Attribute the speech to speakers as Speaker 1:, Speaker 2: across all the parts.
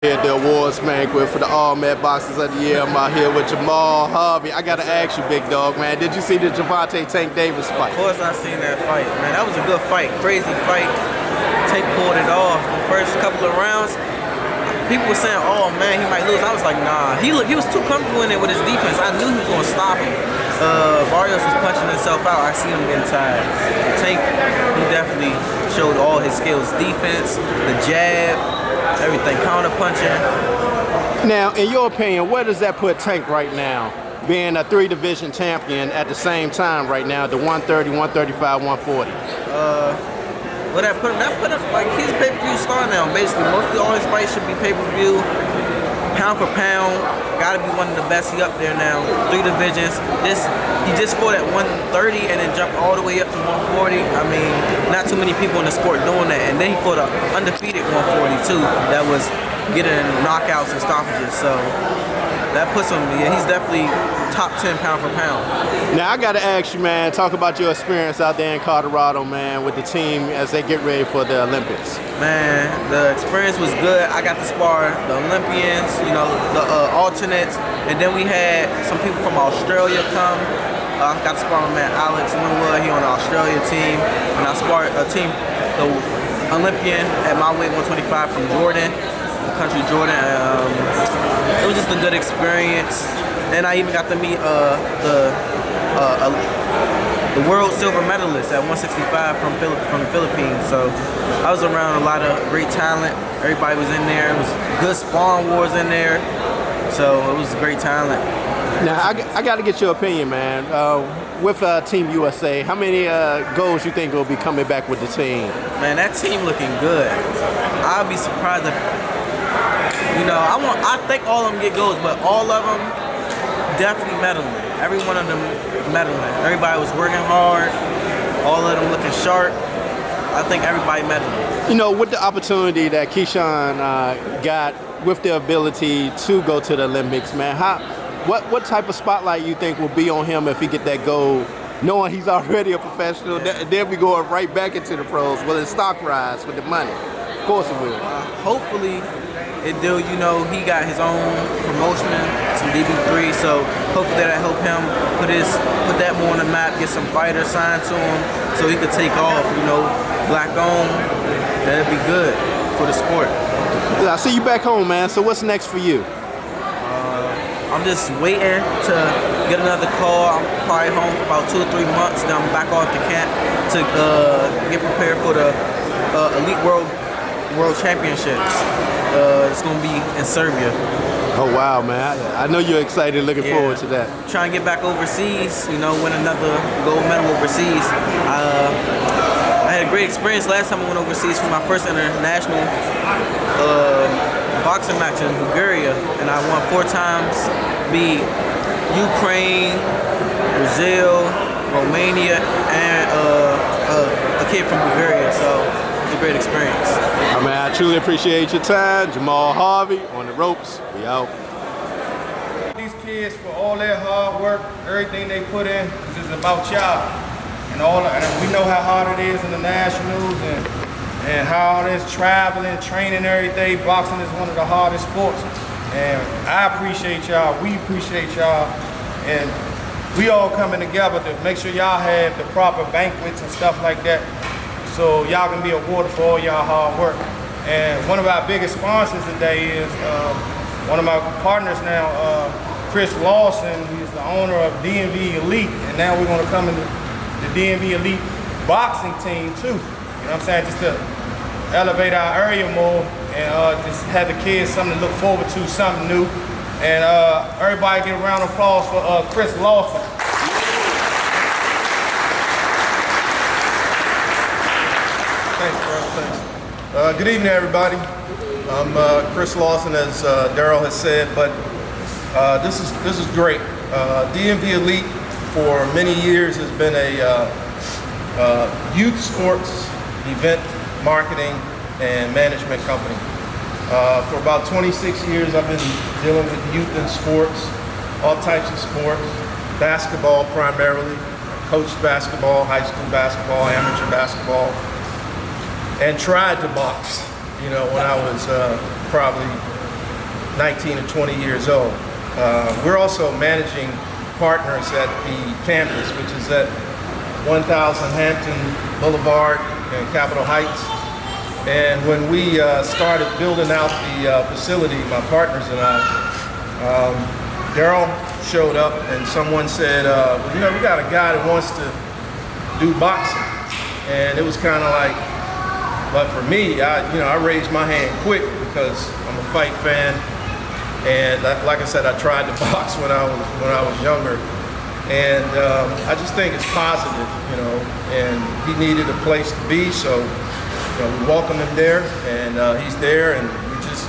Speaker 1: Here at the awards banquet for the All-Met Boxers of the Year. I'm out here with Jamal Harvey. I gotta ask you, big dog, man, did you see the Javante Tank Davis fight?
Speaker 2: Of course I seen that fight, man. That was a good fight, crazy fight. Tank pulled it off. The first couple of rounds, people were saying, oh man, he might lose. I was like, nah. He was too comfortable in it with his defense. I knew he was gonna stop him. Barrios was punching himself out. I see him getting tired. Tank, he definitely showed all his skills. Defense, the jab, everything, counter punching.
Speaker 1: Now, in your opinion, where does that put Tank right now? Being a 3-division champion at the same time right now, the 130, 135, 140.
Speaker 2: Well, that put him like he's pay-per-view star now. Basically, mostly all his fights should be pay-per-view. Pound for pound, gotta be one of the best. He up there now. 3 divisions. He just fought at 130 and then jumped all the way up to 140. I mean, not too many people in the sport doing that. And then he fought an undefeated 140 too. That was getting knockouts and stoppages. So that puts him. Yeah, he's definitely top 10 pound for pound.
Speaker 1: Now I gotta ask you, man, talk about your experience out there in Colorado, man, with the team as they get ready for the Olympics.
Speaker 2: Man, the experience was good. I got to spar the Olympians, you know, the alternates, and then we had some people from Australia come. I got to spar my man Alex Winwood, he on the Australia team, and I sparred a team, the Olympian at my weight 125 from Jordan, the country Jordan. It was just a good experience. And I even got to meet the world silver medalist at 165 from the Philippines. So I was around a lot of great talent. Everybody was in there. It was good sparring wars in there. So it was great talent.
Speaker 1: Now I got to get your opinion, man. With Team USA, how many goals you think will be coming back with the team?
Speaker 2: Man, that team looking good. I'd be surprised if, you know, I think all of them get goals, but all of them definitely medaling. Every one of them medaling. Everybody was working hard. All of them looking sharp. I think everybody medaling.
Speaker 1: You know, with the opportunity that Keyshawn got with the ability to go to the Olympics, man, what type of spotlight you think will be on him if he get that gold, knowing he's already a professional,
Speaker 2: yeah.
Speaker 1: Then we going right back into the pros? Will his stock rise with the money? Of course it will.
Speaker 2: Hopefully it do. You know, he got his own promotion, some DB3, so hopefully that'll help him put that more on the map, get some fighters signed to him so he could take off, you know, black owned. That'd be good for the sport.
Speaker 1: I see you back home, man, so what's next for you?
Speaker 2: I'm just waiting to get another call. I'm probably home for about 2 or 3 months, then I'm back off the camp to get prepared for the Elite World Championships. It's gonna be in Serbia.
Speaker 1: Oh wow, man! I know you're excited, looking forward to that.
Speaker 2: Trying to get back overseas, you know, win another gold medal overseas. I had a great experience last time I went overseas for my first international boxing match in Bulgaria, and I won 4 times, beat Ukraine, Brazil, Romania, and a kid from Bulgaria. So it's a great experience.
Speaker 1: I mean, I truly appreciate your time. Jamal Harvey on the ropes. We out.
Speaker 3: These kids, for all their hard work, everything they put in, this is about y'all. And we know how hard it is in the nationals and how it is traveling, training every day. Boxing is one of the hardest sports. And I appreciate y'all. We appreciate y'all. And we all coming together to make sure y'all have the proper banquets and stuff like that, so y'all can be awarded for all y'all hard work. And one of our biggest sponsors today is one of my partners now, Chris Lawson. He's the owner of DMV Elite, and now we're going to come into the DMV Elite boxing team too. You know what I'm saying? Just to elevate our area more and just have the kids something to look forward to, something new. And everybody get a round of applause for Chris Lawson.
Speaker 4: Thanks, bro. Thanks. Good evening, everybody. I'm Chris Lawson, as Daryl has said, but this is great. DMV Elite for many years has been a youth sports event marketing and management company. For about 26 years, I've been dealing with youth in sports, all types of sports, basketball primarily, coached basketball, high school basketball, amateur basketball, and tried to box, you know, when I was probably 19 and 20 years old. We're also managing partners at the campus, which is at 1000 Hampton Boulevard in Capitol Heights. And when we started building out the facility, my partners and I, Daryl showed up and someone said, well, you know, we got a guy that wants to do boxing. And it was kind of like, but for me, I raised my hand quick because I'm a fight fan. And like I said, I tried to box when I was younger. And I just think it's positive, you know, and he needed a place to be, so we welcome him there, and he's there, and we just,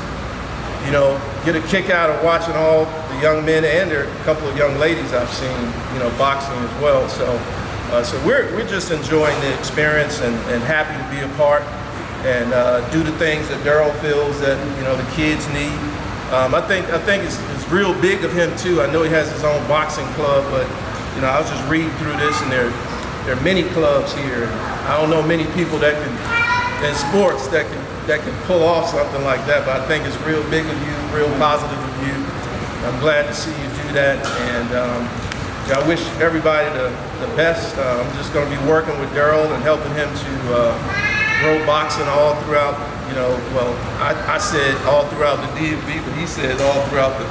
Speaker 4: you know, get a kick out of watching all the young men, and there are a couple of young ladies I've seen, you know, boxing as well. So we're just enjoying the experience and happy to be a part and do the things that Daryl feels that, you know, the kids need. I think it's real big of him too. I know he has his own boxing club, but you know, I was just reading through this, and there are many clubs here. I don't know many people that can in sports that can pull off something like that, but I think it's real big of you, real positive of you. I'm glad to see you do that, and I wish everybody the best. I'm just going to be working with Daryl and helping him to grow boxing all throughout. You know, well, I said all throughout the DMV, but he said all throughout the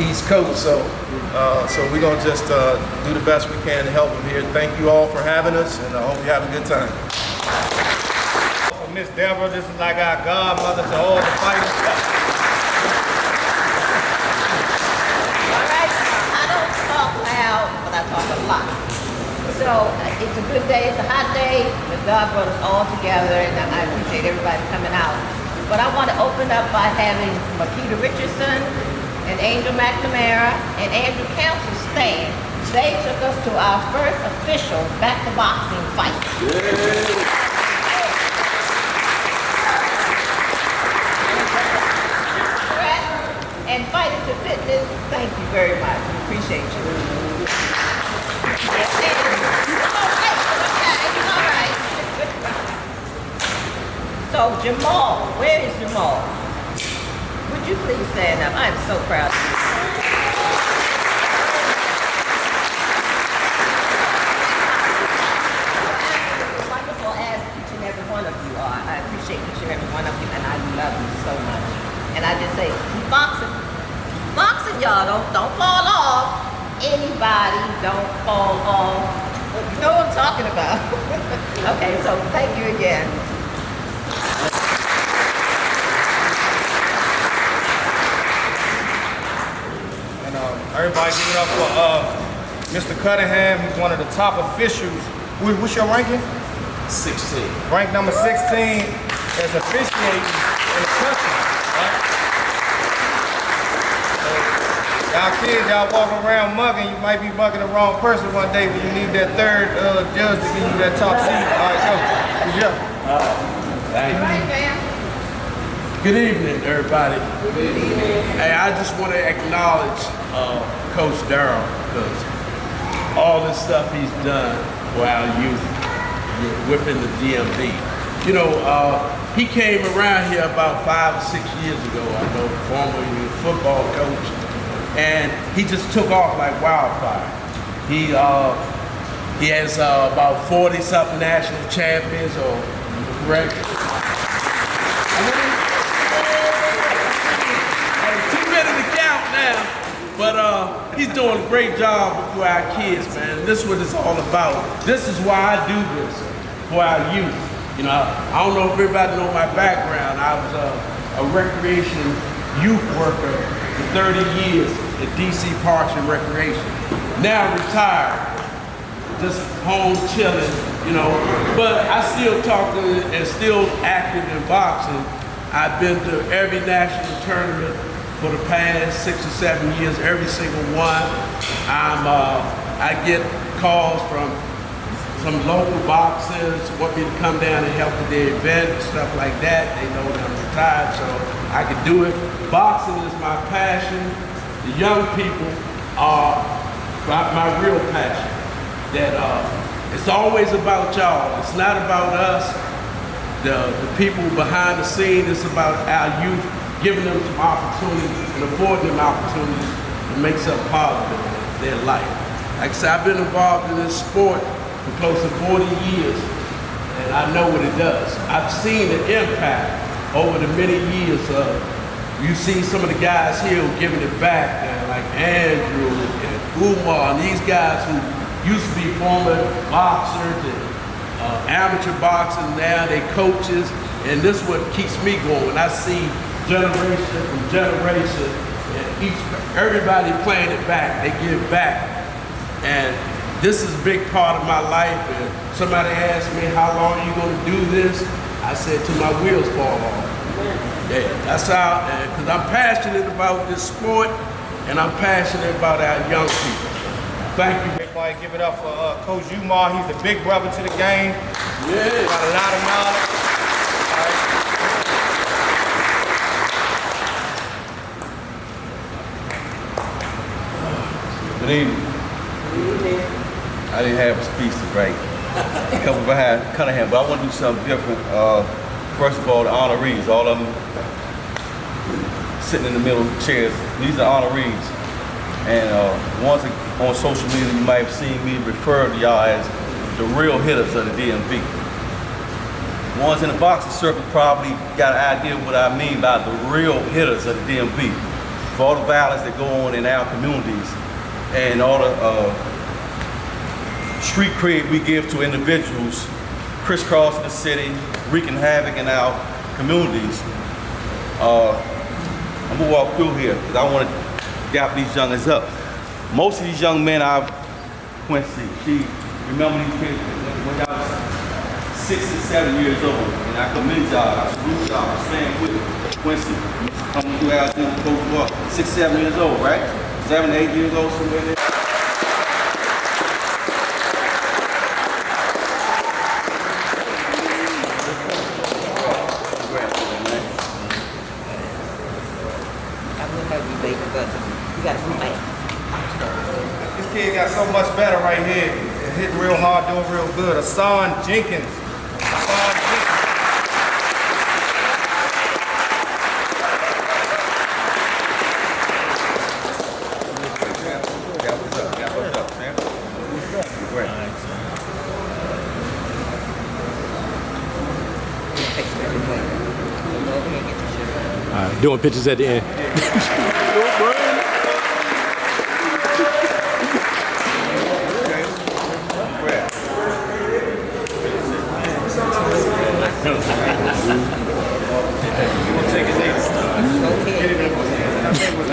Speaker 4: East Coast. So we're going to just do the best we can to help him here. Thank you all for having us, and I hope you have a good time.
Speaker 3: Miss Deborah, this is like our godmother to all the fighters.
Speaker 5: All right, I don't talk loud, but I talk a lot. So it's a good day, it's a hot day, but God brought us all together, and I appreciate everybody coming out. But I want to open up by having Makita Richardson and Angel McNamara and Andrew Council stand. They took us to our first official back-to-boxing fight. Yeah. And Fighting to Fitness, thank you very much. We appreciate you. Yes, all right. So Jamal, where is Jamal? Would you please stand up? I'm so proud of you. It's wonderful as each and every one of you are. I appreciate each and every one of you, and I love you so much. And I just say, keep boxing. Boxing, y'all, don't fall off. Anybody don't fall off. You know what I'm talking about. Okay, so thank you again.
Speaker 3: And everybody give it up for Mr. Cunningham. He's one of the top officials. What's your ranking?
Speaker 1: 16.
Speaker 3: Rank number 16 as officiating in the country. Y'all kids, y'all walking around mugging, you might be mugging the wrong person one day, but you need that third judge to give you that top seat. All right, go. Good job.
Speaker 1: Thank you.
Speaker 5: Right, ma'am.
Speaker 6: Good evening, everybody.
Speaker 5: Good evening.
Speaker 6: Hey, I just want to acknowledge Coach Darrell, because all this stuff he's done for our youth within the DMV. You know, he came around here about 5 or 6 years ago. I know, former football coach. And he just took off like wildfire. He has about 40-something national champions, or correct? Too many to count now, but he's doing a great job for our kids, man. This is what it's all about. This is why I do this, for our youth. You know, I don't know if everybody knows my background. I was a recreation youth worker for 30 years at DC Parks and Recreation. Now retired, just home chilling, you know. But I still talk to and still active in boxing. I've been to every national tournament for the past 6 or 7 years, every single one. I get calls from some local boxers who want me to come down and help with their event and stuff like that. They know that I'm retired, so I can do it. Boxing is my passion. The young people are my real passion. That it's always about y'all. It's not about us, the people behind the scene. It's about our youth giving them some opportunities and affording them opportunities to make something positive in their life. Like I said, I've been involved in this sport for close to 40 years, and I know what it does. I've seen the impact over the many years of, you see some of the guys here who giving it back, like Andrew and Umar, and these guys who used to be former boxers and amateur boxers, now they coaches, and this is what keeps me going. I see generation from generation, and everybody playing it back, they give back. And this is a big part of my life, and somebody asked me, how long are you gonna do this? I said, till my wheels fall off. Yeah, that's how, because I'm passionate about this sport, and I'm passionate about our young people. Thank you.
Speaker 3: Everybody give it up for Coach Umar. He's the big brother to the game.
Speaker 6: Yeah.
Speaker 3: Got a lot of knowledge. All right.
Speaker 7: Good evening. I didn't have a speech to write. A couple behind Cunningham, but I want to do something different. First of all, the honorees, all of them sitting in the middle of the chairs. These are honorees. And once on social media, you might have seen me refer to y'all as the real hitters of the DMV. Ones in the boxing circle probably got an idea of what I mean by the real hitters of the DMV. For all the violence that go on in our communities and all the street cred we give to individuals crisscrossing the city, wreaking havoc in our communities. I'm gonna walk through here because I want to gap these youngins up. Most of these young men Quincy, remember these kids when y'all was 6 and 7 years old, and I commend y'all, I salute y'all, I stand with you. Quincy, coming through our school, Coach Buck, 6, 7 years old, right? 7, 8 years old, somewhere there.
Speaker 3: This kid got so much better right here. Hitting real hard, doing real good. Hassan Jenkins. Hassan Jenkins.
Speaker 7: What's up, man? Great.
Speaker 1: All right, doing pictures at the end.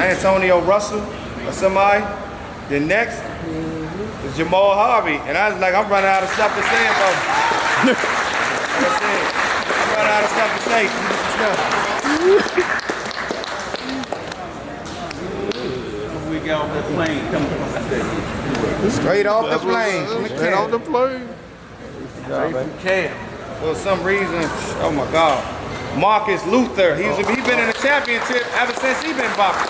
Speaker 3: Antonio Russell or somebody. Then next is Jamal Harvey. And I was like, I'm running out of stuff to say about him. That's it. I'm running out of stuff to say.
Speaker 7: We got off that plane coming from
Speaker 3: Straight off the plane.
Speaker 1: Straight off the plane.
Speaker 3: For some reason, oh my God. Marcus Luther, he's been in the championship ever since he been boxing.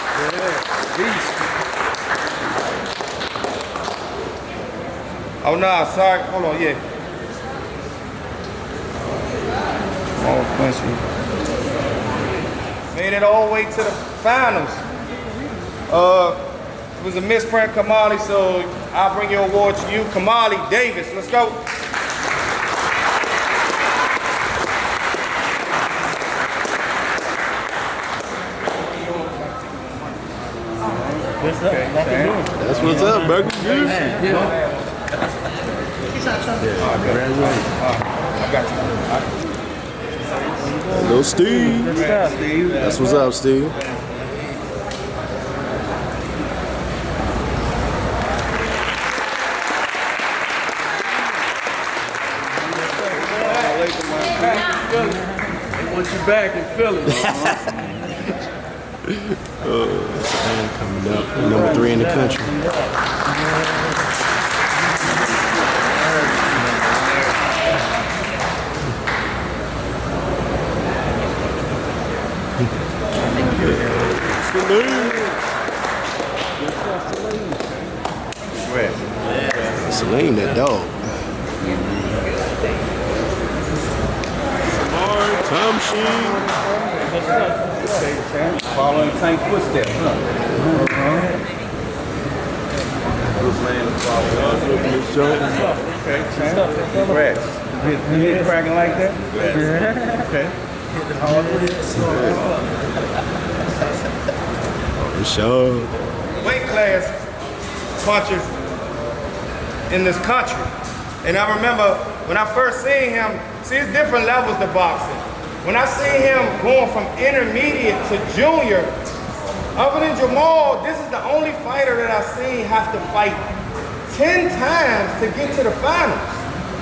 Speaker 3: Oh no, sorry, hold on, yeah. Oh, Quincy. Made it all the way to the finals. It was a misprint, Kamali, so I'll bring your award to you. Kamali Davis, let's go.
Speaker 1: That's what's up, Burger. Good.
Speaker 3: I got you.
Speaker 1: Hello, Steve. That's what's up, Steve.
Speaker 6: They want you back in Philly.
Speaker 1: Man coming up, number 3 in the country. Celine, that dog. Time machine.
Speaker 7: Okay, champ. Following Tank footsteps, huh? Good man to follow. Okay, champ. Congrats. You hit cracking like that? Okay. Hit the hard way.
Speaker 1: Sure.
Speaker 3: Weight class punchers in this country. And I remember when I first seen him, see, it's different levels to boxing. When I seen him going from intermediate to junior, other than Jamal, this is the only fighter that I've seen have to fight 10 times to get to the finals.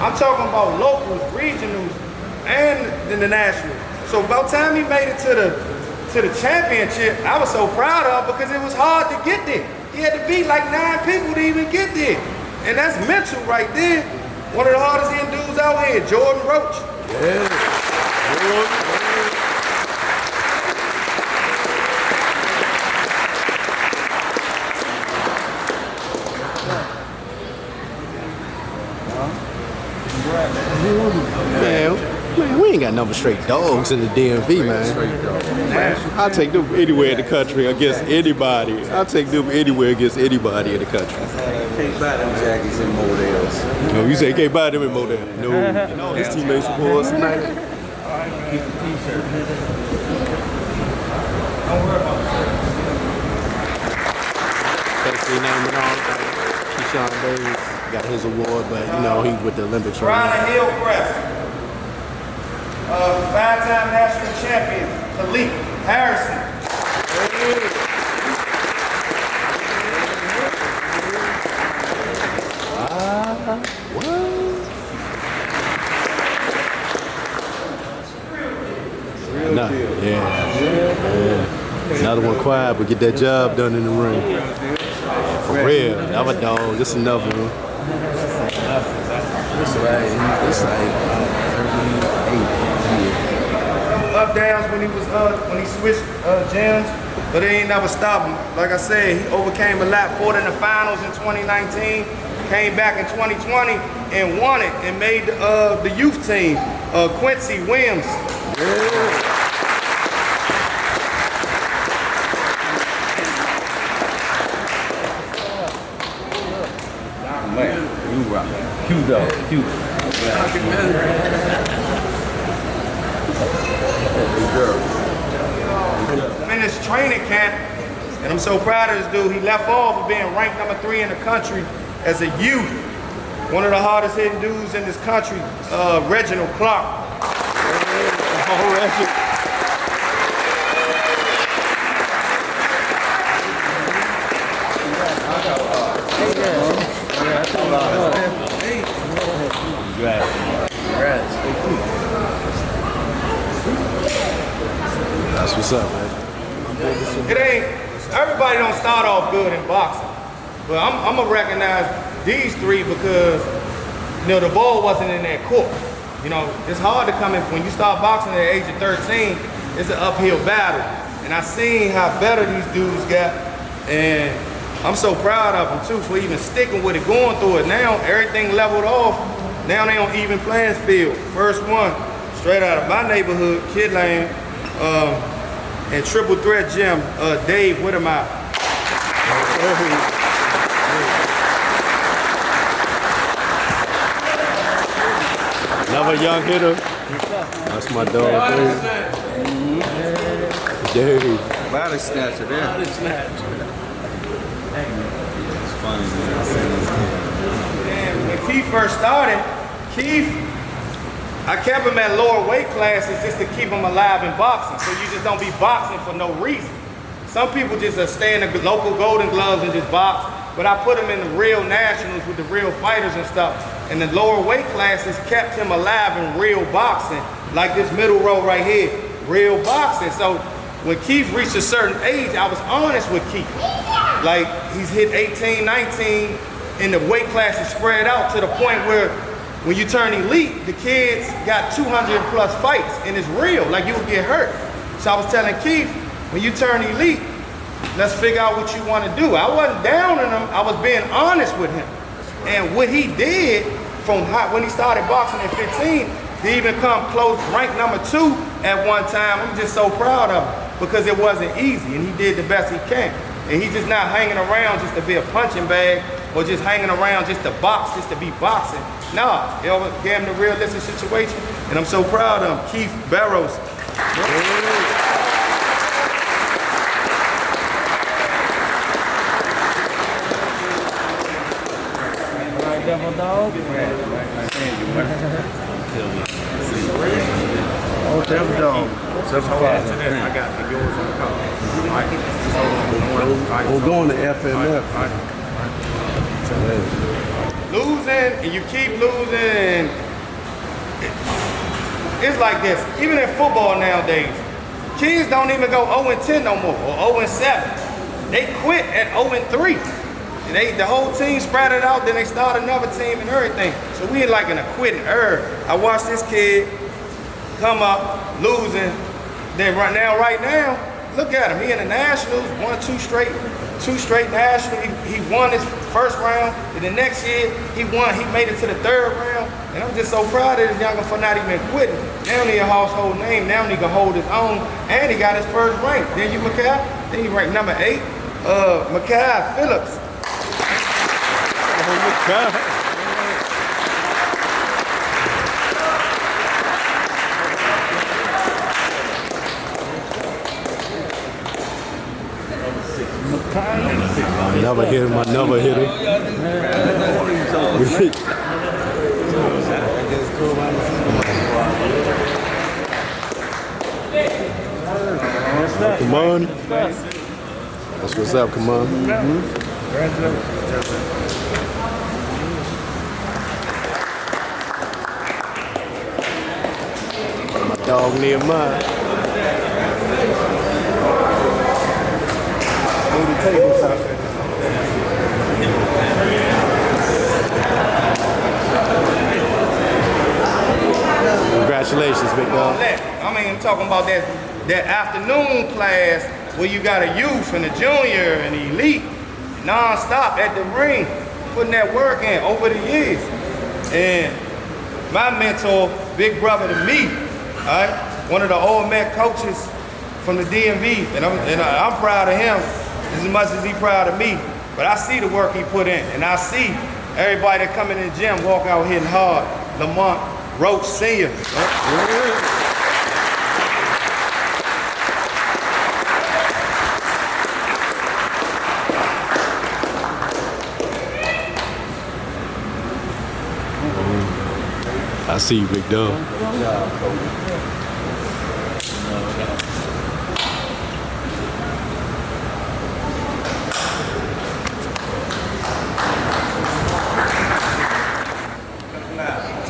Speaker 3: I'm talking about locals, regionals, and the nationals. So by the time he made it to the championship, I was so proud of him because it was hard to get there. He had to beat like 9 people to even get there. And that's mental right there. One of the hardest hitting dudes out here, Jordan Roach.
Speaker 1: Man, we ain't got no straight dogs in the DMV, man. I'll take them anywhere in the country against anybody. I'll take them anywhere against anybody in the country.
Speaker 7: Can't buy them Jackies and models.
Speaker 1: No, you say you can't buy them in Model. No, his teammates support us tonight.
Speaker 7: Keep the t-shirt.
Speaker 3: Don't worry about
Speaker 1: Thanks for your name and all. Keyshawn Davis got his award, but you know he's with the Olympics right
Speaker 3: Brian
Speaker 1: now.
Speaker 3: Hill Press. 5-time national champion, Philippe Harrison.
Speaker 1: No, yeah. Another one quiet, but get that job done in the ring. Yeah, for real, another dog. This another one.
Speaker 8: This like 38
Speaker 3: Up downs when he switched gyms, but it ain't never stopped him. Like I said, he overcame a lot, fought in the finals in 2019, came back in 2020 and won it and made the youth team. Quincy Williams.
Speaker 7: Man, you rock. Cute dog. Cute.
Speaker 3: Finished training camp, and I'm so proud of this dude. He left off of being ranked number 3 in the country as a youth. One of the hardest hitting dudes in this country, Reginald Clark.
Speaker 1: That's what's up, man.
Speaker 3: It ain't, everybody don't start off good in boxing, but I'm gonna recognize these 3 because, you know, the ball wasn't in their court. You know, it's hard to come in, when you start boxing at the age of 13, it's an uphill battle. And I seen how better these dudes got, and I'm so proud of them too for even sticking with it, going through it. Now everything leveled off. Now they on even playing field. First one, straight out of my neighborhood, Kid Lane, and Triple Threat Gym, Dave Whittemire.
Speaker 1: Another young hitter. That's my dog, Dave.
Speaker 8: Body snatcher there.
Speaker 6: Body snatch.
Speaker 8: It's funny, man. I seen this kid.
Speaker 3: And when Keith first started, I kept him at lower weight classes just to keep him alive in boxing. So you just don't be boxing for no reason. Some people just stay in the local Golden Gloves and just box, but I put him in the real nationals with the real fighters and stuff. And the lower weight classes kept him alive in real boxing, like this middle row right here, real boxing. So when Keith reached a certain age, I was honest with Keith. Like, he's hit 18, 19, and the weight classes spread out to the point where when you turn elite, the kids got 200 plus fights, and it's real, like you would get hurt. So I was telling Keith, when you turn elite, let's figure out what you want to do. I wasn't down on him, I was being honest with him. And what he did from when he started boxing at 15, to even come close, ranked number 2 at one time, I'm just so proud of him. because it wasn't easy, and he did the best he can. And he's just not hanging around just to be a punching bag or just hanging around just to box, just to be boxing. Nah, it gave him the realistic situation, and I'm so proud of him. Keith Barrows.
Speaker 6: Devil dog.
Speaker 3: Oh, Devil Dog. I got yours on the call.
Speaker 1: We're going to FMF.
Speaker 3: Losing, and you keep losing. It's like this. Even in football nowadays, kids don't even go 0-10 no more, or 0-7. They quit at 0-3. The whole team spread it out, then they start another team and everything. So we in like in a quitting era. I watched this kid come up losing. Then right now, look at him. He in the Nationals, won two straight Nationals. He won his first round. And the next year, he made it to the third round. And I'm just so proud of this younger for not even quitting. Now he a household name. Now he can hold his own. And he got his first rank. Then you Mackay. Then he ranked number 8. Mackay Phillips.
Speaker 1: Never hit him. I never hit him. Come on. That's what's up. Come on. My dog Nehemiah. Congratulations, big dog.
Speaker 3: I mean, I'm talking about that afternoon class where you got a youth and a junior and the elite non-stop at the ring, putting that work in over the years. And my mentor, big brother to me, all right, one of the old Met coaches from the DMV, and I'm proud of him as much as he's proud of me. But I see the work he put in, and I see everybody that come in the gym walk out hitting hard. Lamont Roach Sr.
Speaker 1: I see you, big dog.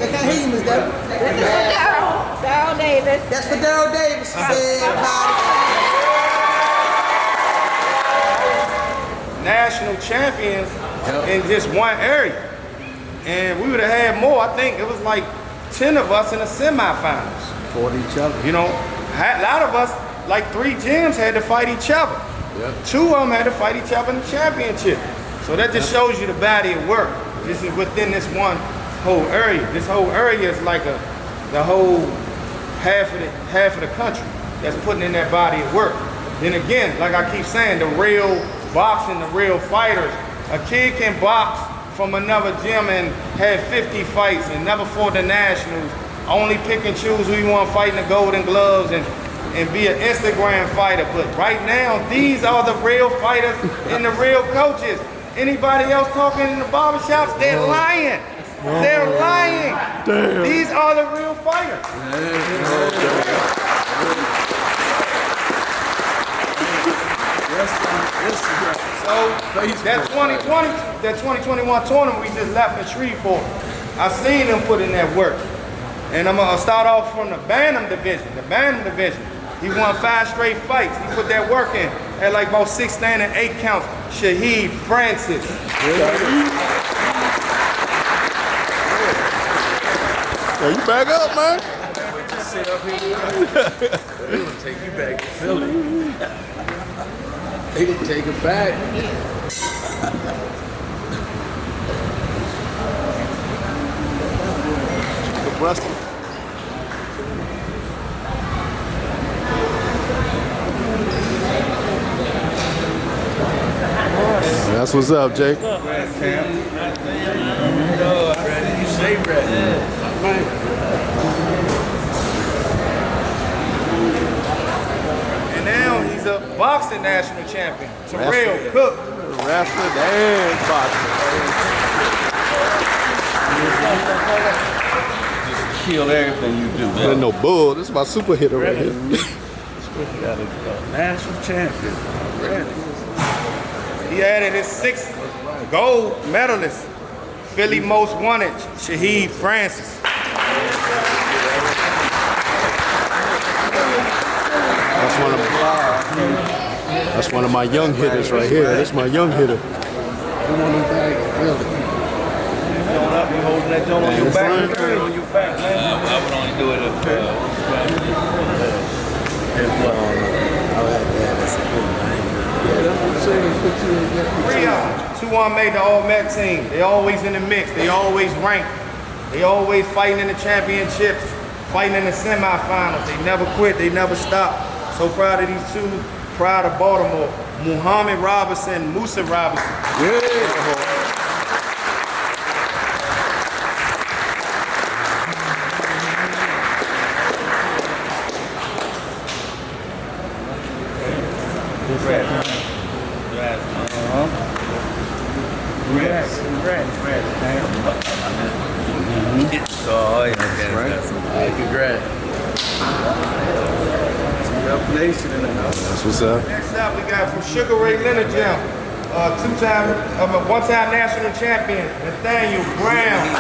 Speaker 9: I can't hear you, Miss Deborah.
Speaker 5: This is for Daryl Davis.
Speaker 9: That's for Daryl Davis, she said.
Speaker 3: National champions in just one area. And we would have had more. I think it was like 10 of us in the semifinals.
Speaker 8: Fought each other.
Speaker 3: You know, a lot of us, like 3 gyms had to fight each other.
Speaker 8: Yep.
Speaker 3: 2 of them had to fight each other in the championship. So that just shows you the body of work. This is within this one whole area. This whole area is like the whole half of the country that's putting in that body of work. Then again, like I keep saying, the real boxing, the real fighters. A kid can box from another gym and have 50 fights and never fought the Nationals. Only pick and choose who you want to fight in the Golden Gloves and be an Instagram fighter. But right now, these are the real fighters and the real coaches. Anybody else talking in the barbershops, they're lying. They're lying.
Speaker 1: Damn.
Speaker 3: These are the real fighters. So that 2021 tournament we just left in Shreveport, I seen them put in that work. And I'm gonna start off from the Bantam division. The Bantam division, he won 5 straight fights. He put that work in. Had like about 6 standing 8 counts. Shaheed Francis.
Speaker 1: Hey, you back up, man.
Speaker 6: Sit up here. They gonna take you back to Philly. They gonna take it back.
Speaker 1: That's what's up, Jake.
Speaker 6: You say ready.
Speaker 3: And now he's a boxing national champion. Terrell Cook.
Speaker 1: Wrestling and boxing.
Speaker 7: Just kill everything you do.
Speaker 1: Ain't no bull. This is my super hitter right here.
Speaker 6: Got a national champion already.
Speaker 3: He added his 6th gold medalist. Philly most wanted, Shaheed Francis.
Speaker 1: That's one of my young hitters right here. That's my young hitter.
Speaker 7: You holding that joint on your back? On your back, man.
Speaker 8: I would only do it if
Speaker 3: Two on made the All-Met team. They always in the mix. They always ranked. They always fighting in the championships, fighting in the semifinals. They never quit. They never stop. So proud of these two. Proud of Baltimore. Muhammad Robinson, Musa Robinson.
Speaker 8: congrats.
Speaker 7: Nation in the house.
Speaker 1: That's what's up.
Speaker 3: Next up, we got from Sugar Ray Leonard Gym, one-time national champion, Nathaniel Brown.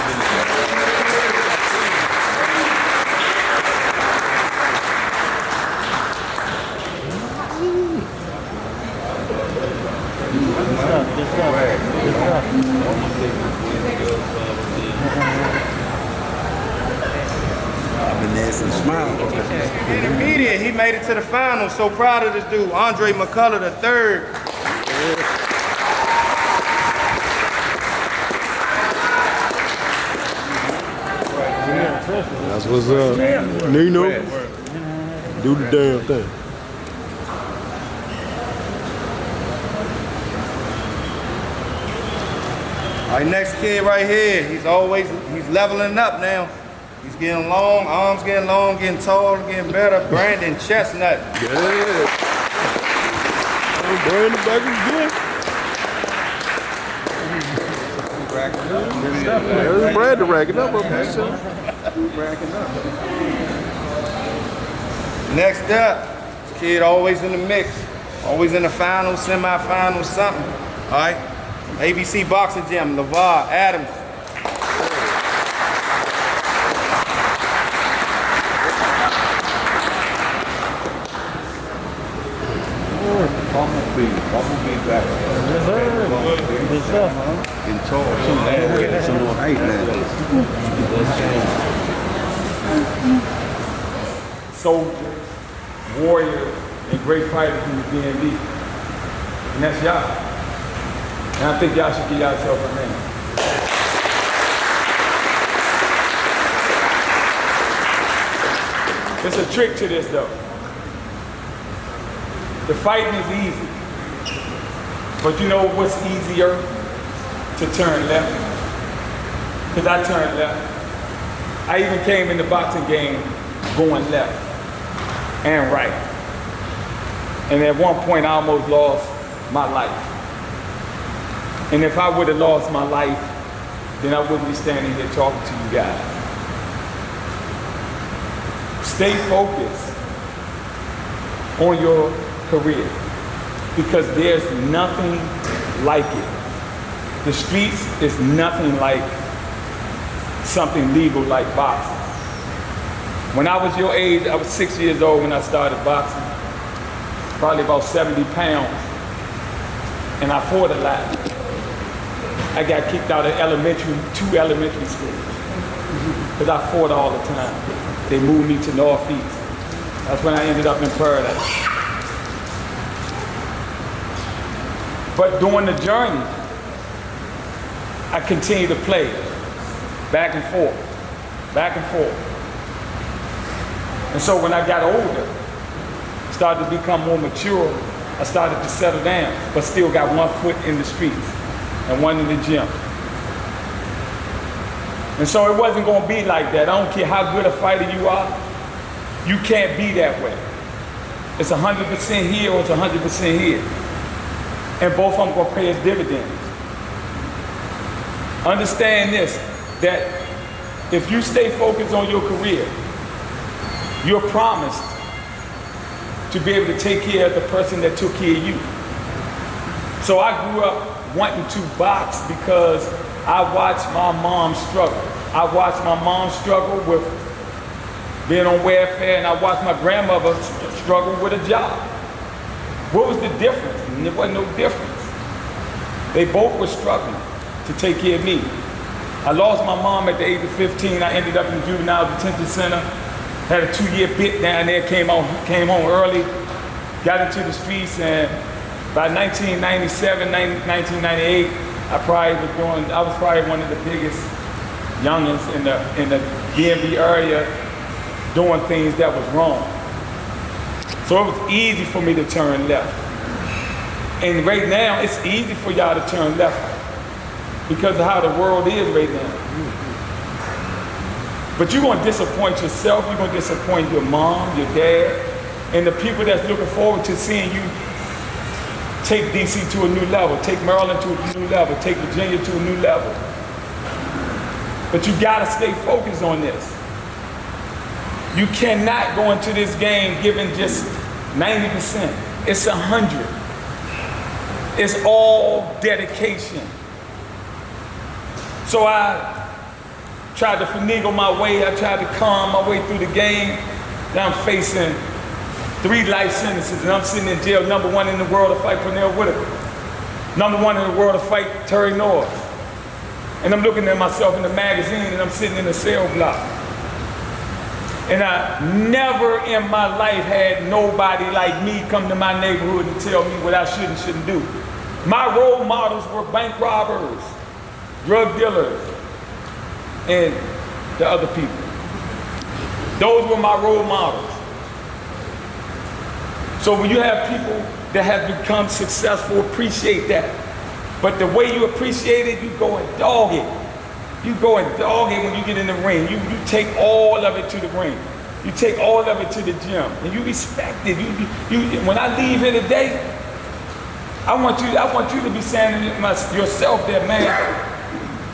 Speaker 3: Intermediate, he made it to the finals. So proud of this dude, Andre McCullough III.
Speaker 1: That's what's up. Nino, do the damn thing.
Speaker 3: All right, next kid right here, he's leveling up now. He's getting long, arms getting long, getting tall, getting better. Brandon Chestnut.
Speaker 1: Good. Brandon back again. There's Brandon racking up.
Speaker 3: Next up, this kid always in the mix, always in the finals, semifinals, something. All right, ABC Boxing Gym, LeVar Adams.
Speaker 7: Bumblebee back. Good stuff, huh? Getting tall too, man. Getting some more height, man.
Speaker 10: So, warrior and great fighters in the DMV. And that's y'all. And I think y'all should give yourself a name. There's a trick to this though. The fighting is easy. But you know what's easier? To turn left. Because I turned left. I even came in the boxing game going left and right. And at one point I almost lost my life. And if I would have lost my life, then I wouldn't be standing here talking to you guys. Stay focused on your career because there's nothing like it. The streets is nothing like something legal like boxing. When I was your age, I was 6 years old when I started boxing, probably about 70 pounds, and I fought a lot. I got kicked out of two elementary schools, because I fought all the time. They moved me to Northeast. That's when I ended up in Paradise. But during the journey, I continued to play back and forth, back and forth. And so when I got older, started to become more mature, I started to settle down, but still got one foot in the streets and one in the gym. And so it wasn't gonna be like that. I don't care how good a fighter you are, you can't be that way. It's 100% here or it's 100% here. And both of them gonna pay us dividends. Understand this, that if you stay focused on your career, you're promised to be able to take care of the person that took care of you. So I grew up wanting to box because I watched my mom struggle. I watched my mom struggle with being on welfare, and I watched my grandmother struggle with a job. What was the difference? And there wasn't no difference. They both were struggling to take care of me. I lost my mom at the age of 15. I ended up in the juvenile detention center. Had a 2-year bit down there, came home early, got into the streets, and by 1997, 1998, I was probably one of the biggest youngins in the DMV area doing things that was wrong. So it was easy for me to turn left. And right now, it's easy for y'all to turn left because of how the world is right now. But you're gonna disappoint yourself, you're gonna disappoint your mom, your dad, and the people that's looking forward to seeing you take DC to a new level, take Maryland to a new level, take Virginia to a new level. But you gotta stay focused on this. You cannot go into this game giving just 90%. It's 100. It's all dedication. So I tried to finagle my way, I tried to calm my way through the game. Now I'm facing 3 life sentences, and I'm sitting in jail, #1 in the world to fight Pernell Whitaker, #1 in the world to fight Terry Norris. And I'm looking at myself in the magazine, and I'm sitting in a cell block. And I never in my life had nobody like me come to my neighborhood and tell me what I should and shouldn't do. My role models were bank robbers, drug dealers, and the other people. Those were my role models. So when you have people that have become successful, appreciate that. But the way you appreciate it, you go and dog it. You go and dog it when you get in the ring. You take all of it to the ring. You take all of it to the gym, and you respect it. When I leave here today, I want you to be saying to yourself that, man,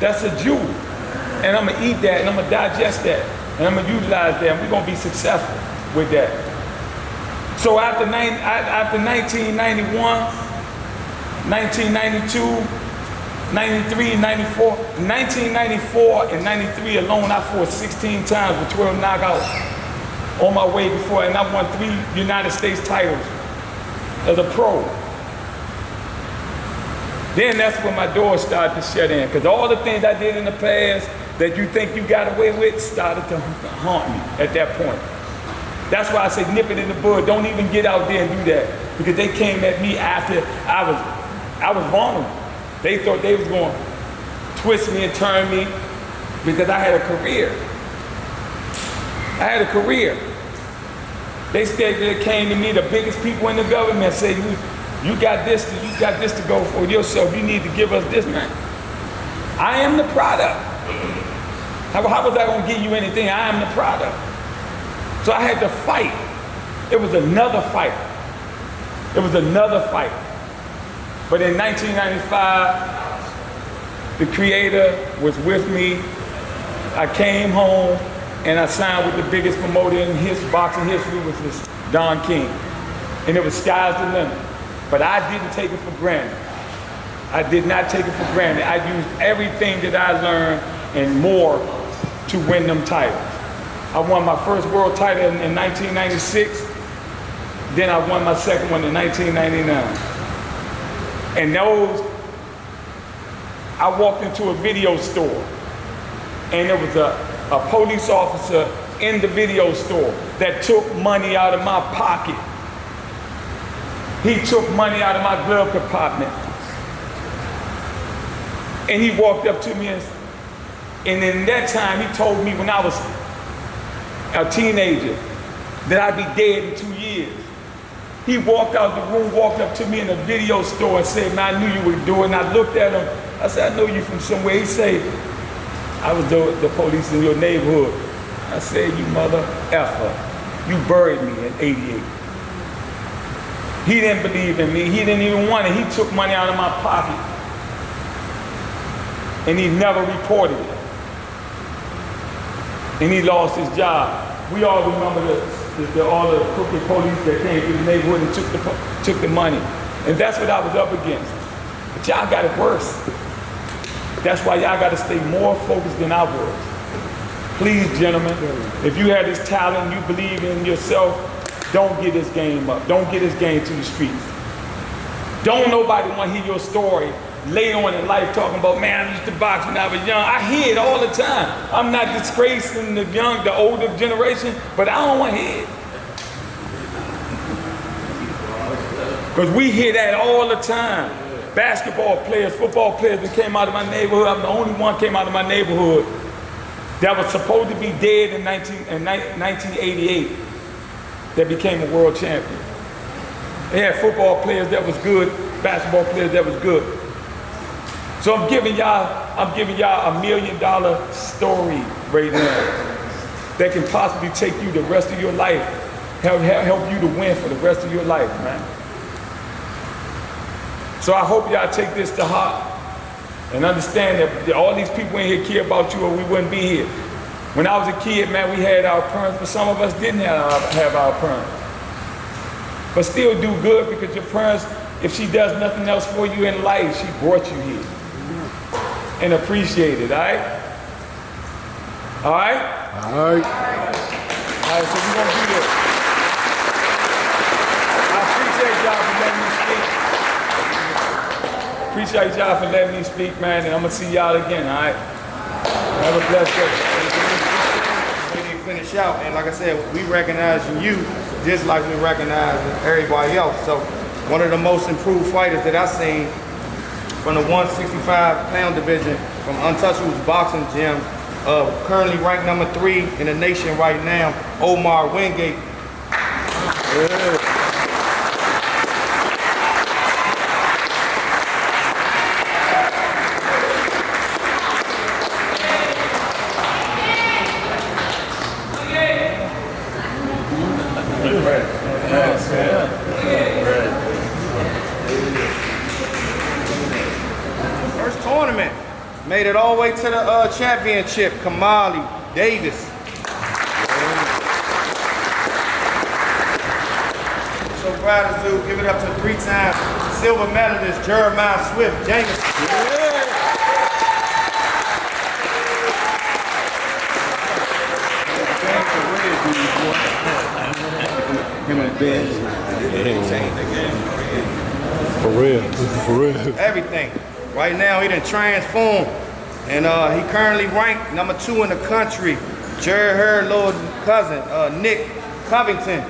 Speaker 10: that's a Jew, and I'm gonna eat that, and I'm gonna digest that, and I'm gonna utilize that, and we're gonna be successful with that. So after 1991, 1992. 93 and 94. 1994 and 93 alone, I fought 16 times with 12 knockouts on my way before, and I won 3 United States titles as a pro. Then that's when my doors started to shut in, because all the things I did in the past that you think you got away with started to haunt me at that point. That's why I say nip it in the bud. Don't even get out there and do that, because they came at me after I was vulnerable. They thought they was going to twist me and turn me because I had a career. I had a career. They came to me, the biggest people in the government, said, you got this to go for yourself. You need to give us this, man. I am the product. How was I going to give you anything? I am the product. So I had to fight. It was another fight. It was another fight. But in 1995, the Creator was with me. I came home and I signed with the biggest promoter in boxing history, which was Don King. And it was sky's the limit. But I didn't take it for granted. I did not take it for granted. I used everything that I learned and more to win them titles. I won my first world title in 1996. Then I won my second one in 1999. And I walked into a video store, and there was a police officer in the video store that took money out of my pocket. He took money out of my glove compartment. And he walked up to me, and in that time, he told me when I was a teenager that I'd be dead in 2 years. He walked out the room, walked up to me in a video store and said, man, I knew you would do it. And I looked at him. I said, I know you from somewhere. He said, I was the police in your neighborhood. I said, you mother effer. You buried me in '88. He didn't believe in me. He didn't even want it. He took money out of my pocket. And he never reported it. And he lost his job. We all remember all the crooked police that came through the neighborhood and took the money. And that's what I was up against. But y'all got it worse. That's why y'all got to stay more focused than I was. Please, gentlemen, if you have this talent, you believe in yourself, don't get this game up. Don't get this game to the streets. Don't nobody want to hear your story later on in life talking about, man, I used to box when I was young. I hear it all the time. I'm not disgracing the older generation, but I don't want to hear it. Because we hear that all the time. Basketball players, football players that came out of my neighborhood. I'm the only one came out of my neighborhood that was supposed to be dead in 1988 that became a world champion. They had football players that was good, basketball players that was good. So I'm giving y'all $1 million story right now that can possibly take you the rest of your life, help you to win for the rest of your life, man. So I hope y'all take this to heart and understand that all these people in here care about you or we wouldn't be here. When I was a kid, man, we had our parents, but some of us didn't have our parents. But still do good because your parents, if she does nothing else for you in life, she brought you here. And appreciate it, all right? All right?
Speaker 1: All right.
Speaker 10: All right, so we're gonna do this. I appreciate y'all for letting me speak. Appreciate y'all for letting me speak, man, and I'm gonna see y'all again, all right? Have a blessed day.
Speaker 3: We didn't finish out, and like I said, we recognizing you just like we recognize everybody else. So one of the most improved fighters that I've seen from the 165-pound division from Untouchables Boxing Gym, currently ranked number 3 in the nation right now, Omar Wingate. Yeah. First tournament, made it all the way to the championship, Kamali Davis. So proud of Zoo, give it up to 3-time silver medalist Jeremiah Swift James.
Speaker 8: Him and Ben.
Speaker 1: For real.
Speaker 3: Everything. Right now he done transformed. And he currently ranked number 2 in the country. Jerry Hurd, little cousin, Nick Covington.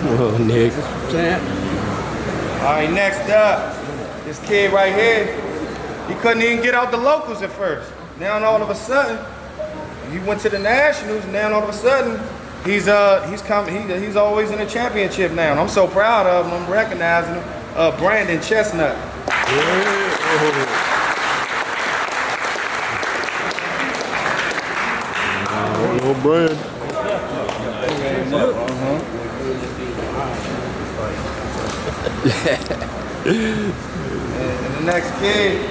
Speaker 1: Well, Nick.
Speaker 3: All right, next up, this kid right here, he couldn't even get out the locals at first. Now all of a sudden, he went to the nationals. Now all of a sudden, he's always in the championship now. And I'm so proud of him. I'm recognizing him. Brandon Chestnut.
Speaker 1: Oh, Brandon.
Speaker 3: And the next kid,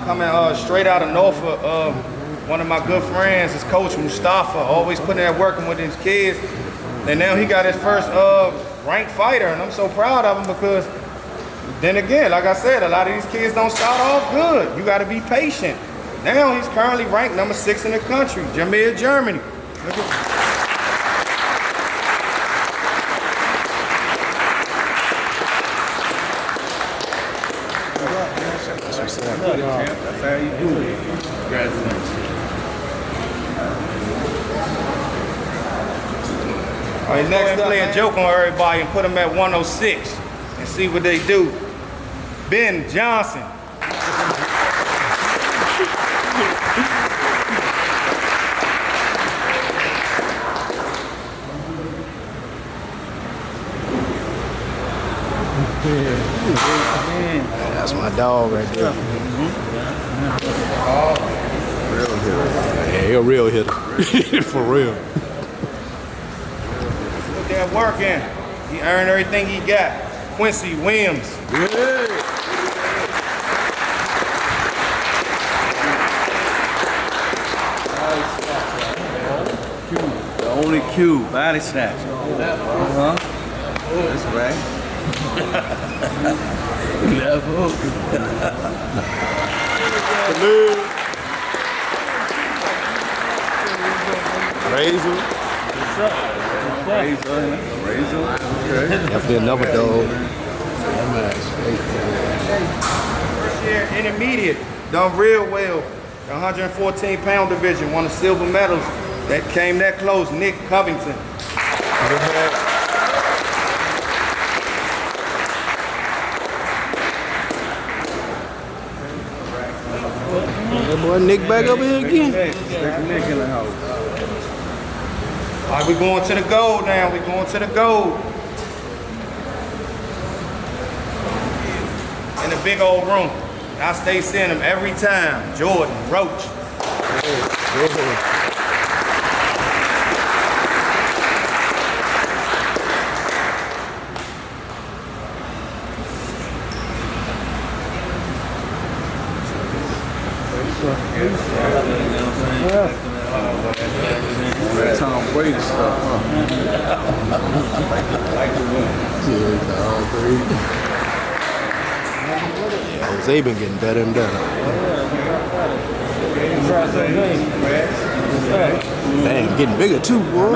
Speaker 3: coming straight out of Norfolk, one of my good friends, his coach Mustafa, always putting in working with his kids. And now he got his first ranked fighter, and I'm so proud of him because, then again, like I said, a lot of these kids don't start off good. You got to be patient. Now he's currently ranked number 6 in the country, Jamaica, Germany. Look at
Speaker 8: That's how you do it. Congratulations.
Speaker 3: All right, next play a joke on everybody and put them at 106 and see what they do. Ben Johnson.
Speaker 1: That's my dog right there. Real hitter. Yeah, he a real hitter. For real.
Speaker 3: Put that work in. He earned everything he got. Quincy Williams.
Speaker 7: The only Q, body snatcher. That's right. Level.
Speaker 1: Razor.
Speaker 7: Razor. Okay.
Speaker 1: Definitely another dog.
Speaker 3: First year intermediate, done real well. The 114-pound division, won the silver medals. That came that close, Nick Covington.
Speaker 1: That boy Nick back up here again.
Speaker 7: Nick in the house.
Speaker 3: All right, we going to the gold now. We going to the gold. In the big old room. I stay seeing him every time. Jordan Roach.
Speaker 7: Tom Brady stuff, huh?
Speaker 1: Jose been getting better and better. Damn, getting bigger too, boy.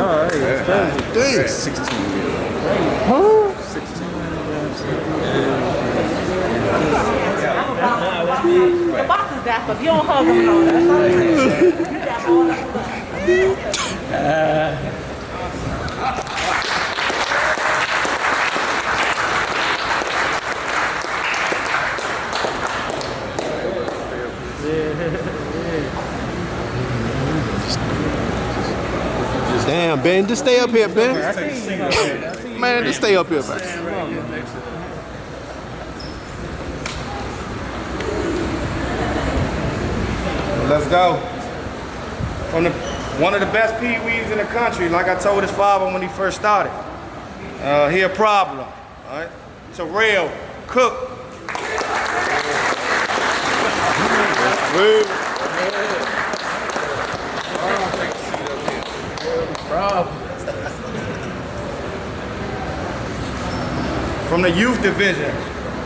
Speaker 1: Dang.
Speaker 7: 16 years.
Speaker 1: Huh?
Speaker 7: 16.
Speaker 11: The box is that, but you don't hug them, no.
Speaker 1: Damn, Ben, just stay up here, Ben. Man, just stay up here, man.
Speaker 3: Let's go. From one of the best pee-wees in the country, like I told his father when he first started. He a problem, all right? Terrell Cook. From the youth division.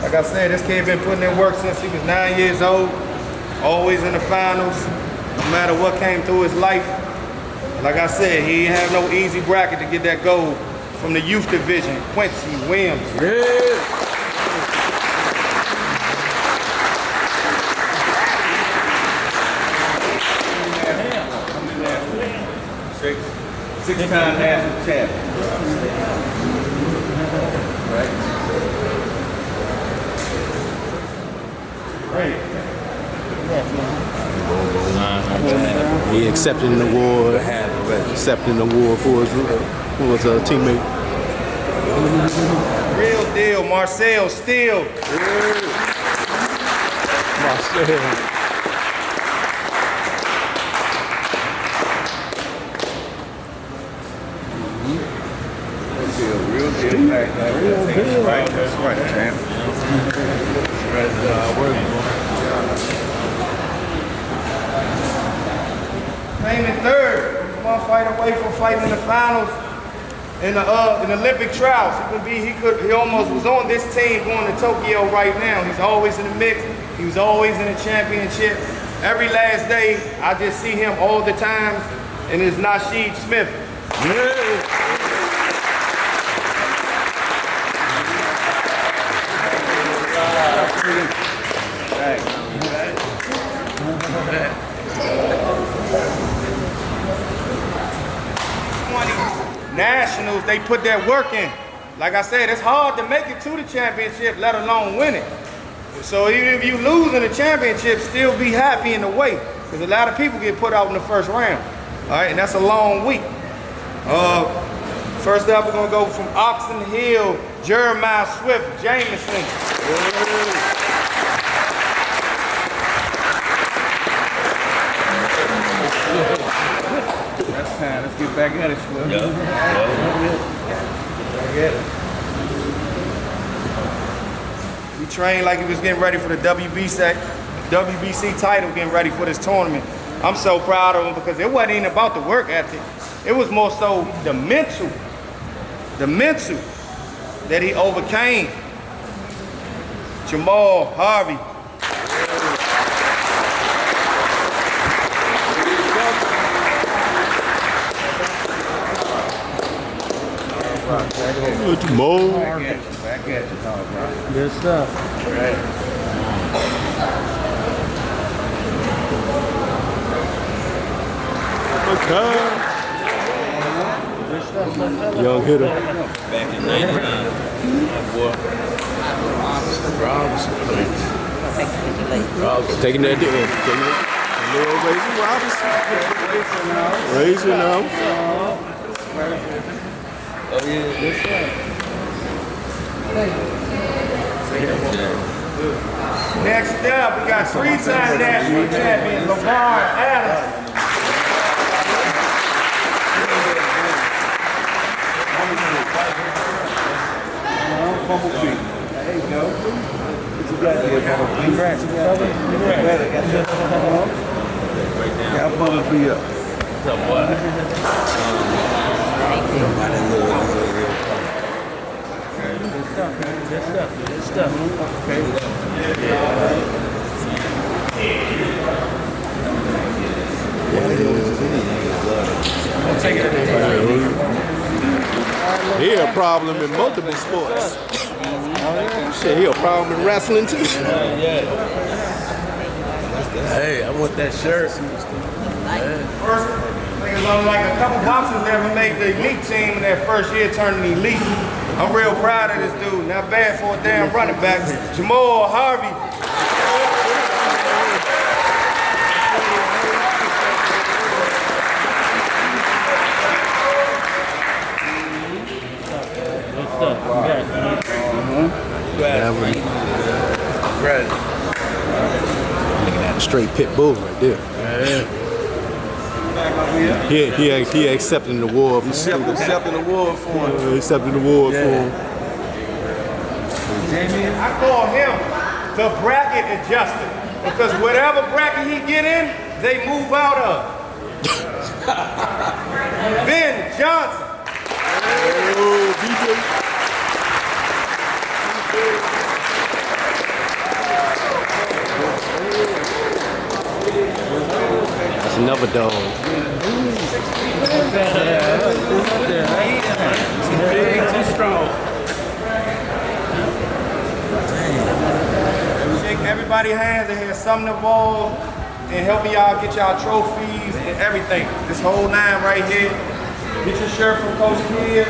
Speaker 3: Like I said, this kid been putting in work since he was 9 years old. Always in the finals, no matter what came through his life. Like I said, he ain't have no easy bracket to get that gold. From the youth division, Quincy Williams.
Speaker 7: Six-time national champion.
Speaker 1: He accepted an award. Accepting an award for his teammate.
Speaker 3: Real deal, Marcel Steele.
Speaker 1: Marcel.
Speaker 7: Real deal. That's right, champ.
Speaker 3: Came in third. One fight away from fighting in the finals in the Olympic trials. He almost was on this team going to Tokyo right now. He's always in the mix. He was always in the championship. Every last day, I just see him all the time, and it's Nasheed Smith. Nationals, they put that work in. Like I said, it's hard to make it to the championship, let alone win it. So even if you lose in the championship, still be happy in the weight. Because a lot of people get put out in the first round. All right, and that's a long week. First up, we're gonna go from Oxon Hill, Jeremiah Swift, Jameson.
Speaker 8: That's time. Let's get back at it, Swift.
Speaker 3: He trained like he was getting ready for the WBC title, getting ready for this tournament. I'm so proud of him because it wasn't even about the work ethic. It was more so the mental that he overcame. Jamal Harvey.
Speaker 1: Jamal.
Speaker 8: Back at you, dog, bro.
Speaker 1: Good stuff.
Speaker 8: Right.
Speaker 1: Okay. Young hitter.
Speaker 7: Back in 99, boy.
Speaker 1: Robinson. Taking that deal. Little Razor Robinson. Razor now.
Speaker 7: Oh, yeah.
Speaker 3: Next up, we got three-time national champion LeVar Adams.
Speaker 8: There you go. What you got here, brother? Congrats, brother. Y'all brothers be up.
Speaker 7: What's up, boy?
Speaker 8: Good stuff, man. Good stuff. Good stuff. Okay.
Speaker 1: He a problem in multiple sports. Shit, he a problem in wrestling too.
Speaker 6: Hey, I want that shirt.
Speaker 3: First, niggas only like a couple boxers never made the elite team in that first year turning elite. I'm real proud of this dude. Not bad for a damn running back. Jamal Harvey.
Speaker 6: Right.
Speaker 1: Looking at a straight pit bull right there. He accepting the award.
Speaker 4: Accepting the award for him.
Speaker 1: Accepting the award for him.
Speaker 3: I call him the bracket adjuster because whatever bracket he get in, they move out of. Ben Johnson.
Speaker 1: Oh, BJ. That's another dog.
Speaker 6: Too strong.
Speaker 3: Shake everybody's hands and have something involved and helping y'all get y'all trophies and everything. This whole nine right here. Get your shirt from Coach Kid,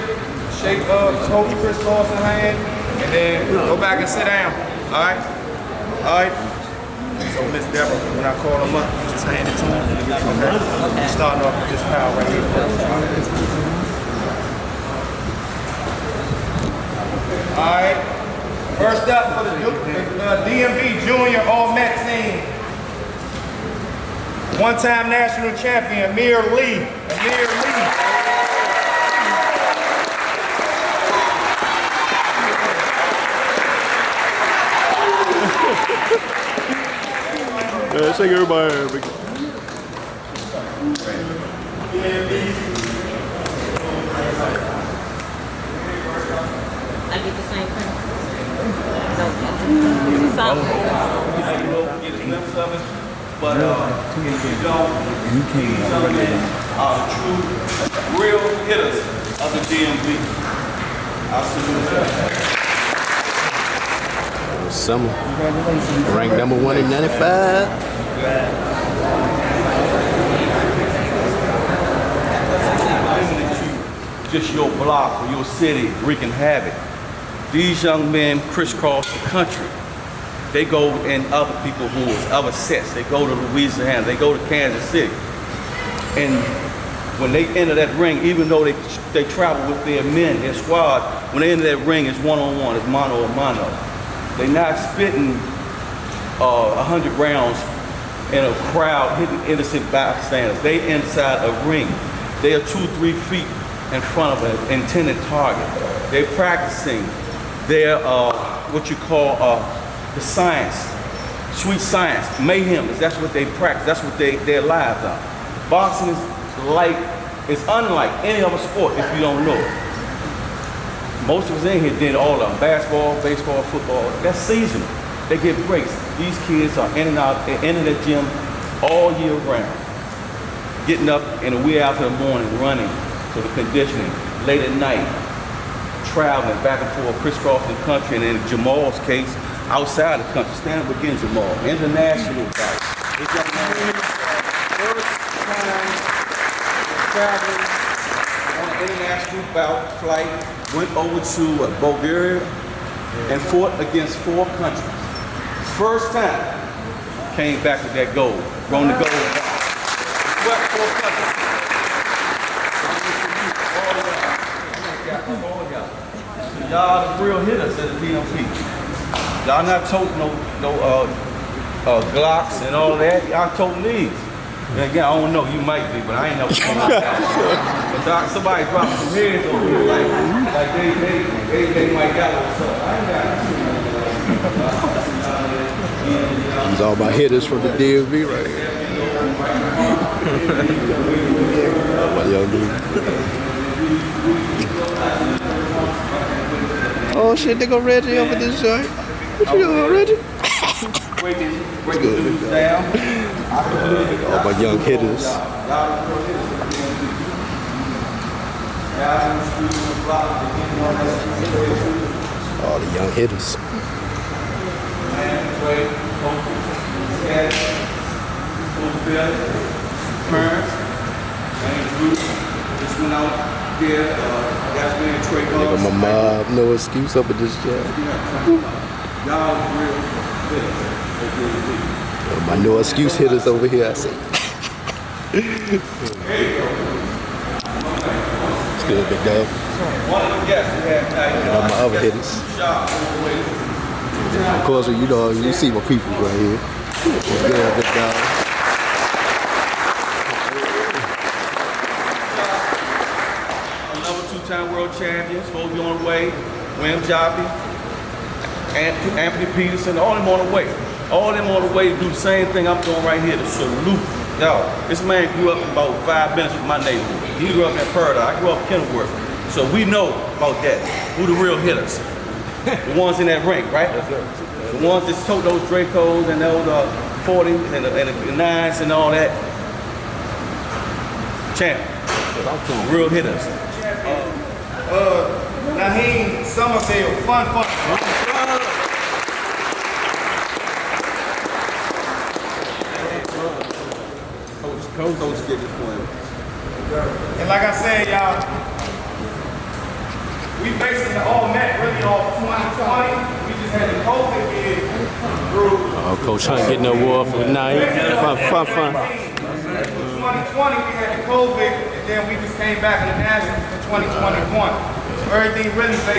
Speaker 3: shake Coach Chris Lawson's hand, and then go back and sit down. All right? All right? So Miss Deborah, when I call him up, just hand it to him. Okay? Starting off with this pal right here first. All right? First up for the DMV Junior All-Met team. One-time national champion, Amir Lee.
Speaker 1: Yeah, shake everybody.
Speaker 11: I get the same thing.
Speaker 7: But you can't true, real hitters of the DMV. I salute them.
Speaker 1: Summer. Ranked number 1 in 95.
Speaker 7: Just your block or your city wreaking havoc. These young men crisscross the country they go in other people who is other sets. They go to Louisiana, they go to Kansas City. And when they enter that ring, even though they travel with their men, their squad, when they enter that ring, it's one-on-one, it's mano a mano. They're not spitting 100 rounds in a crowd hitting innocent bystanders. They inside a ring. They are 2-3 feet in front of an intended target. They're practicing their what you call the science, sweet science, mayhem. That's what they practice. That's what their lives are. Boxing is unlike any other sport if you don't know it. Most of us in here did all of them: basketball, baseball, football. That's seasonal. They get breaks. These kids are in and out, in the gym all year round. Getting up in the wee hours of the morning, running to the conditioning, late at night, traveling back and forth, crisscrossing the country, and in Jamal's case, outside the country. Stand up against Jamal. International fight. This young man, first time traveling on an international bout flight, went over to Bulgaria and fought against 4 countries. First time, came back with that gold, won the gold. Swept 4 countries. All y'all. Y'all the real hitters at the DMV. Y'all not toting no Glocks and all that. Y'all toting these. And again, I don't know, you might be, but I ain't never seen that. But Doc, somebody dropped some heads over here like they might got what's up. I ain't got
Speaker 1: He's all about hitters from the DMV right here. My young dude. Oh shit, they go Reggie over this joint. What you doing, Reggie?
Speaker 7: Break the dudes down.
Speaker 1: All my young hitters. All the young hitters. Nigga, my mob, no excuse up at this job. My no excuse hitters over here, I say. Still big dog. And all my other hitters. Of course, you know, you see my people right here. What's good, big dog?
Speaker 7: Another 2-time world champion, supposed to be on the way. William Joppy, Anthony Peterson, all them on the way. All them on the way to do the same thing I'm doing right here, to salute. Y'all, this man grew up about 5 minutes from my neighborhood. He grew up in Paradise. I grew up in Kenilworth. So we know about that. Who the real hitters? The ones in that ring, right? The ones that tote those Dracos and those 40s and the 9s and all that. Champ. Real hitters.
Speaker 3: Naheem Somerville, fun.
Speaker 7: Coach get it for him.
Speaker 3: And like I said, y'all, we basing the all net really off 2020. We just had the COVID year through.
Speaker 1: Oh, Coach Hunt getting the award for the night. Fun.
Speaker 3: 2020 we had the COVID, and then we just came back in the Nationals for 2021. So everything really based